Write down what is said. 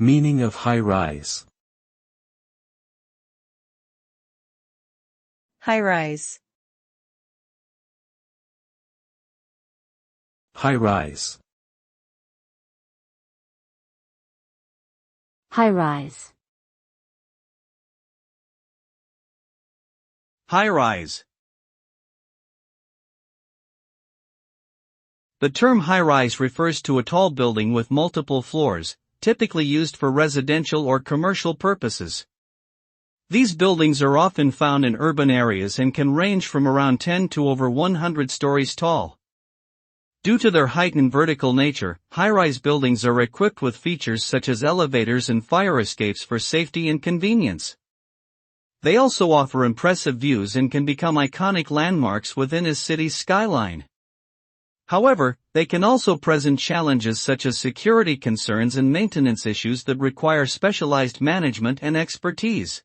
Meaning of high-rise. High-rise. High-rise. High-rise. High-rise. The term high-rise refers to a tall building with multiple floors, typically used for residential or commercial purposes. These buildings are often found in urban areas and can range from around 10 to over 100 stories tall. Due to their height and vertical nature, high-rise buildings are equipped with features such as elevators and fire escapes for safety and convenience. They also offer impressive views and can become iconic landmarks within a city's skyline. However, they can also present challenges such as security concerns and maintenance issues that require specialized management and expertise.